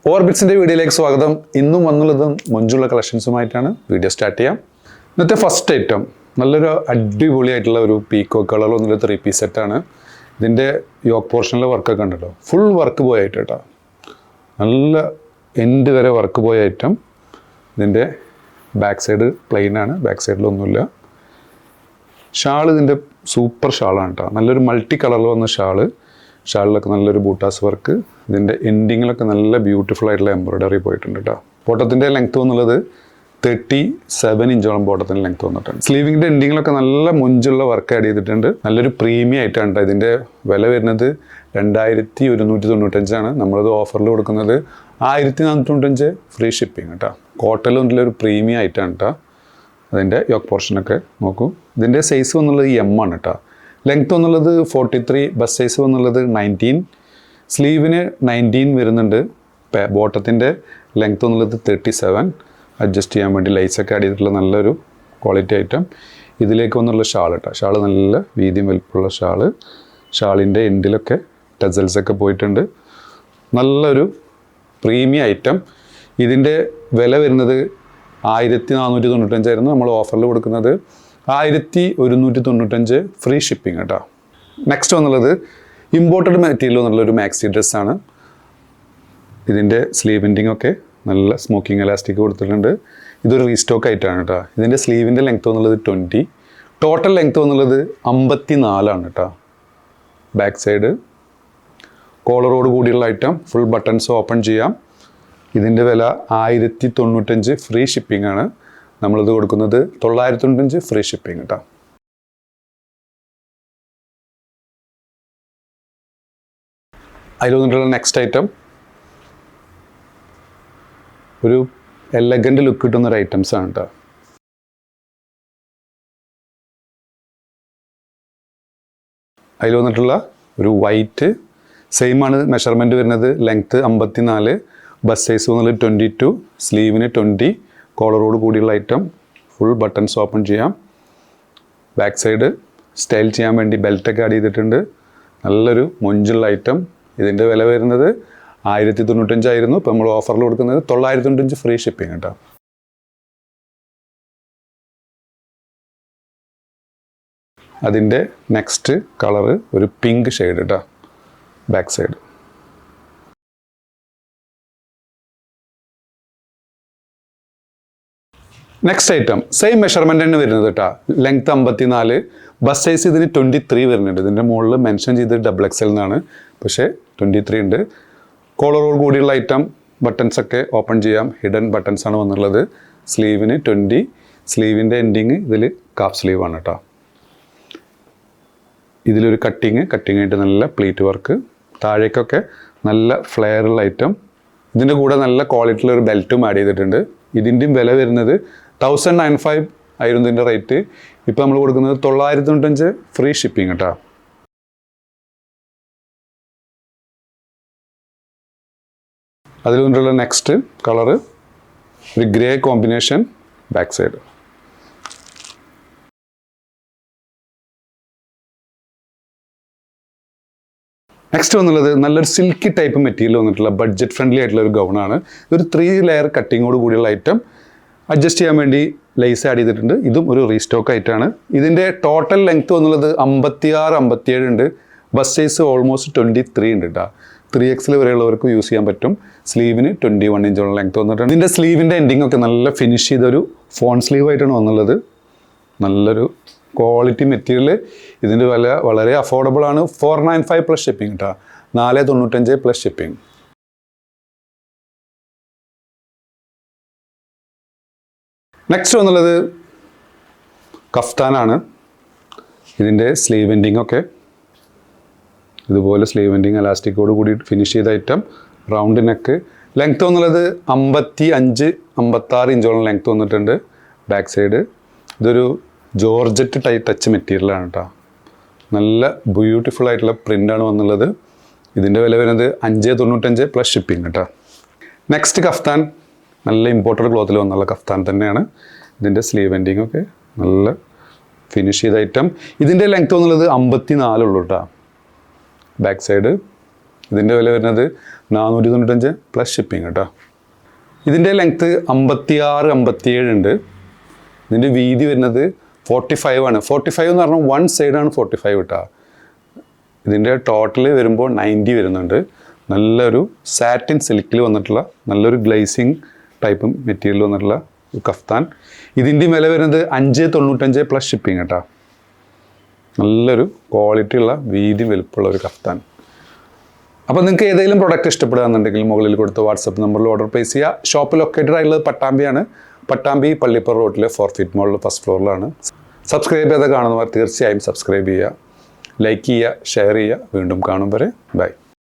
ഓർബിറ്റ്സിൻ്റെ വീഡിയോയിലേക്ക് സ്വാഗതം. ഇന്നും വന്നുള്ളതും മൊഞ്ചുള്ള കളക്ഷൻസുമായിട്ടാണ് വീഡിയോ സ്റ്റാർട്ട് ചെയ്യാം. ഇന്നത്തെ ഫസ്റ്റ് ഐറ്റം നല്ലൊരു അടിപൊളിയായിട്ടുള്ള ഒരു പീക്കോ കളർ വന്നൊരു 3 പീസ് സെറ്റാണ്. ഇതിൻ്റെ യോക്ക് പോർഷനിലെ വർക്കൊക്കെ ഉണ്ടല്ലോ, ഫുൾ വർക്ക് പോയ ഐറ്റം കേട്ടോ. നല്ല എൻഡ് വരെ വർക്ക് പോയ ഐറ്റം. ഇതിൻ്റെ ബാക്ക് സൈഡ് പ്ലെയിൻ ആണ്, ബാക്ക് സൈഡിലൊന്നുമില്ല. ഷാൾ ഇതിൻ്റെ സൂപ്പർ ഷാളാണ് കേട്ടോ. നല്ലൊരു മൾട്ടി കളറിൽ വന്ന ഷാളിലൊക്കെ നല്ലൊരു ബൂട്ടാസ് വർക്ക്. ഇതിൻ്റെ എൻഡിങ്ങിലൊക്കെ നല്ല ബ്യൂട്ടിഫുൾ ആയിട്ടുള്ള എംബ്രോയ്ഡറി പോയിട്ടുണ്ട് കേട്ടോ. ബോട്ടത്തിൻ്റെ ലെങ്ത്ത് വന്നുള്ളത് 37 ഇഞ്ചോളം ബോട്ടത്തിൻ്റെ ലെങ്ത്ത് വന്നിട്ടുണ്ട്. സ്ലീവിങ്ങിൻ്റെ എൻഡിങ്ങിലൊക്കെ നല്ല മൊഞ്ചുള്ള വർക്ക് ആഡ് ചെയ്തിട്ടുണ്ട്. നല്ലൊരു പ്രീമിയം ആയിട്ടാണ് കേട്ടോ. ഇതിൻ്റെ വില വരുന്നത് 2195 നമ്മളത് ഓഫറിൽ കൊടുക്കുന്നത് 1495 ഫ്രീ ഷിപ്പിംഗ് കേട്ടോ. കോട്ടണിലൊന്നിലെ ഒരു പ്രീമിയം ആയിട്ടാണ് കേട്ടോ. അതിൻ്റെ യോക്ക് പോർഷനൊക്കെ നോക്കൂ. ഇതിൻ്റെ സൈസ് വന്നുള്ളത് M ആണ് കേട്ടോ. ലെങ്ത്ത് വന്നുള്ളത് 43, ബസ് സൈസ് വന്നുള്ളത് 19, സ്ലീവിന് 19 വരുന്നുണ്ട്. ബോട്ടത്തിൻ്റെ ലെങ്ത്ത് വന്നുള്ളത് 37. അഡ്ജസ്റ്റ് ചെയ്യാൻ വേണ്ടി ലൈസൊക്കെ ആഡ് ചെയ്തിട്ടുള്ള നല്ലൊരു ക്വാളിറ്റി ഐറ്റം. ഇതിലേക്ക് വന്നുള്ള ഷാൾ കേട്ടോ. ഷാൾ നല്ല വീതിയും വലിപ്പമുള്ള ഷാൾ. ഷാളിൻ്റെ എൻഡിലൊക്കെ ടെസൽസൊക്കെ പോയിട്ടുണ്ട്. നല്ലൊരു പ്രീമിയം ഐറ്റം. ഇതിൻ്റെ വില വരുന്നത് 1495 നമ്മൾ ഓഫറിൽ കൊടുക്കുന്നത് 1195 ഫ്രീ ഷിപ്പിംഗ് കേട്ടോ. നെക്സ്റ്റ് വന്നുള്ളത് ഇമ്പോർട്ടഡ് മെറ്റീരിയൽ എന്നുള്ളൊരു മാക്സി ഡ്രസ്സാണ്. ഇതിൻ്റെ സ്ലീവ് എൻഡിങ് ഒക്കെ നല്ല സ്മോക്കിംഗ് എലാസ്റ്റിക് കൊടുത്തിട്ടുണ്ട്. ഇതൊരു റീസ്റ്റോക്ക് ആയിട്ടാണ് കേട്ടോ. ഇതിൻ്റെ സ്ലീവിൻ്റെ ലെങ്ത്ത് വന്നുള്ളത് 20, ടോട്ടൽ ലെങ്ത്ത് വന്നുള്ളത് 54 കേട്ടോ. ബാക്ക് സൈഡ് കോളറോട് കൂടിയുള്ള ഐറ്റം, ഫുൾ ബട്ടൺസ് ഓപ്പൺ ചെയ്യാം. ഇതിൻ്റെ വില 1095 ഫ്രീ ഷിപ്പിംഗ് ആണ്. നമ്മളിത് കൊടുക്കുന്നത് 995 ഫ്രീ ഷിപ്പിംഗ് കേട്ടോ. അതിൽ വന്നിട്ടുള്ള നെക്സ്റ്റ് ഐറ്റം ഒരു എലഗൻ്റ് ലുക്ക് കിട്ടുന്നൊരു ഐറ്റംസ് ആണ് കേട്ടോ. അതിൽ വന്നിട്ടുള്ള ഒരു വൈറ്റ് സെയിം ആണ് മെഷർമെൻറ്റ് വരുന്നത്. ലെങ്ത്ത് 54, ബസ് സൈസ് വന്നുള്ളത് 22, സ്ലീവിന് 20, കോളറോട് കൂടിയുള്ള ഐറ്റം. ഫുൾ ബട്ടൺസ് ഓപ്പൺ ചെയ്യാം. ബാക്ക് സൈഡ് സ്റ്റൈൽ ചെയ്യാൻ വേണ്ടി ബെൽറ്റൊക്കെ ആഡ് ചെയ്തിട്ടുണ്ട്. നല്ലൊരു മൊഞ്ചുള്ള ഐറ്റം. ഇതിൻ്റെ വില വരുന്നത് 1095 ഇപ്പോൾ നമ്മൾ ഓഫറിൽ കൊടുക്കുന്നത് 995 ഫ്രീ ഷിപ്പിംഗ് കേട്ടോ. അതിൻ്റെ നെക്സ്റ്റ് കളറ് ഒരു പിങ്ക് ഷെയ്ഡ് കേട്ടോ. Back side next item same measurement തന്നെ വരുന്നത് കേട്ടോ. ലെങ്ത്ത് 54, ബസ് സൈസ് ഇതിന് 23 വരുന്നുണ്ട്. ഇതിൻ്റെ മുകളിൽ മെൻഷൻ ചെയ്ത് XXL എന്നാണ്, പക്ഷേ 23 ഉണ്ട്. കോളറോട് കൂടിയുള്ള ഐറ്റം. ബട്ടൺസൊക്കെ ഓപ്പൺ ചെയ്യാം. ഹിഡൻ ബട്ടൺസ് ആണ് വന്നുള്ളത്. സ്ലീവിന് 20, സ്ലീവിൻ്റെ എൻഡിങ് ഇതിൽ കാഫ് സ്ലീവാണ് കേട്ടോ. ഇതിലൊരു കട്ടിങ് ആയിട്ട് നല്ല പ്ലീറ്റ് വർക്ക്. താഴേക്കൊക്കെ നല്ല ഫ്ലെയറുള്ള ഐറ്റം. ഇതിൻ്റെ കൂടെ നല്ല ക്വാളിറ്റിയുള്ള ഒരു ബെൽറ്റും ആഡ് ചെയ്തിട്ടുണ്ട്. ഇതിൻ്റെയും വില വരുന്നത് 1095 ആയിരുന്നു ഇതിൻ്റെ റേറ്റ്. ഇപ്പോൾ നമ്മൾ കൊടുക്കുന്നത് 995 ഫ്രീ ഷിപ്പിംഗ് കേട്ടോ. അതിൽ കൊണ്ടുള്ള നെക്സ്റ്റ് കളറ് ഒരു grey combination. Back side next വന്നുള്ളത് നല്ലൊരു സിൽക്കി ടൈപ്പ് മെറ്റീരിയൽ വന്നിട്ടുള്ള ബഡ്ജറ്റ് ഫ്രണ്ട്ലി ആയിട്ടുള്ള ഒരു ഗൗണാണ്. ഇതൊരു 3 ലെയർ കട്ടിങ്ങോട് കൂടിയുള്ള ഐറ്റം. അഡ്ജസ്റ്റ് ചെയ്യാൻ വേണ്ടി ലേസ് ആഡ് ചെയ്തിട്ടുണ്ട്. ഇതും ഒരു റീസ്റ്റോക്ക് ആയിട്ടാണ്. ഇതിൻ്റെ ടോട്ടൽ ലെങ്ത്ത് വന്നുള്ളത് 56, 57 ഉണ്ട്. ബസ് സൈസ് ഓൾമോസ്റ്റ് 23 ഉണ്ട് കേട്ടോ. 3XL വരെയുള്ളവർക്ക് യൂസ് ചെയ്യാൻ പറ്റും. സ്ലീവിന് 21 ഇഞ്ചോളം ലെങ്ത്ത് വന്നിട്ടുണ്ട്. ഇതിൻ്റെ സ്ലീവിൻ്റെ എൻഡിങ് ഒക്കെ നല്ല ഫിനിഷ് ചെയ്തൊരു ഫോൺ സ്ലീവ് ആയിട്ടാണ് വന്നുള്ളത്. നല്ലൊരു ക്വാളിറ്റി മെറ്റീരിയൽ. ഇതിൻ്റെ വില വളരെ അഫോർഡബിൾ ആണ്. 495 പ്ലസ് ഷിപ്പിംഗ് കേട്ടോ. 495 പ്ലസ് ഷിപ്പിംഗ്. നെക്സ്റ്റ് വന്നുള്ളത് കഫ്താനാണ്. ഇതിൻ്റെ സ്ലീവ് എൻഡിങ് ഒക്കെ ഇതുപോലെ സ്ലീവ് എൻഡിങ് എലാസ്റ്റിക്കോട് കൂടി ഫിനിഷ് ചെയ്ത ഐറ്റം. Round neck. ലെങ്ത്ത് വന്നുള്ളത് 55, 56 ഇഞ്ചോളം ലെങ്ത്ത് വന്നിട്ടുണ്ട്. ബാക്ക് സൈഡ് ഇതൊരു ജോർജറ്റ് ടച്ച് മെറ്റീരിയലാണ് കേട്ടോ. നല്ല ബ്യൂട്ടിഫുൾ ആയിട്ടുള്ള പ്രിൻ്റാണ് വന്നുള്ളത്. ഇതിൻ്റെ വില വരുന്നത് 595 പ്ലസ് ഷിപ്പിംഗ് കേട്ടോ. നെക്സ്റ്റ് കഫ്താൻ നല്ല ഇമ്പോർട്ടഡ് ക്ലോത്തിൽ വന്നുള്ള കഫ്താൻ തന്നെയാണ്. ഇതിൻ്റെ സ്ലീവ് എൻഡിങ് ഒക്കെ നല്ല ഫിനിഷ് ചെയ്ത ഐറ്റം. ഇതിൻ്റെ ലെങ്ത്ത് വന്നുള്ളത് 54 ഉള്ളൂ കേട്ടോ. ബാക്ക് സൈഡ് ഇതിൻ്റെ വില വരുന്നത് 495 പ്ലസ് ഷിപ്പിംഗ് കേട്ടോ. ഇതിൻ്റെ ലെങ്ത്ത് 56, 57 ഉണ്ട്. ഇതിൻ്റെ വീതി വരുന്നത് 45 ആണ്. 45 എന്ന് പറഞ്ഞാൽ വൺ സൈഡാണ് 45 കേട്ടോ. ഇതിൻ്റെ ടോട്ടൽ വരുമ്പോൾ 90 വരുന്നുണ്ട്. നല്ലൊരു സാറ്റിൻ സിൽക്കിൽ വന്നിട്ടുള്ള നല്ലൊരു ഗ്ലേസിങ് ടൈപ്പ് മെറ്റീരിയൽ വന്നിട്ടുള്ള ഒരു കഫ്താൻ. ഇതിൻ്റെ വില വരുന്നത് 595 പ്ലസ് ഷിപ്പിംഗ് കേട്ടോ. നല്ലൊരു ക്വാളിറ്റി ഉള്ള വീതി വലുപ്പമുള്ള ഒരു കഫ്താൻ. അപ്പോൾ നിങ്ങൾക്ക് ഏതെങ്കിലും പ്രൊഡക്റ്റ് ഇഷ്ടപ്പെടുകയാണെന്നുണ്ടെങ്കിൽ മുകളിൽ കൊടുത്ത വാട്സപ്പ് നമ്പറിൽ ഓർഡർ പ്ലേസ് ചെയ്യുക. ഷോപ്പ് ലൊക്കേറ്റഡ് ആയിട്ടുള്ളത് പട്ടാമ്പിയാണ്. പട്ടാമ്പി പള്ളിപ്പുറ റോഡിലെ 4 ഫീറ്റ് മോളിൽ ഫസ്റ്റ് ഫ്ലോറിലാണ്. സബ്സ്ക്രൈബ് ചെയ്ത് കാണുന്നവർ തീർച്ചയായും സബ്സ്ക്രൈബ് ചെയ്യുക, ലൈക്ക് ചെയ്യുക, ഷെയർ ചെയ്യുക. വീണ്ടും കാണും വരെ ബൈ.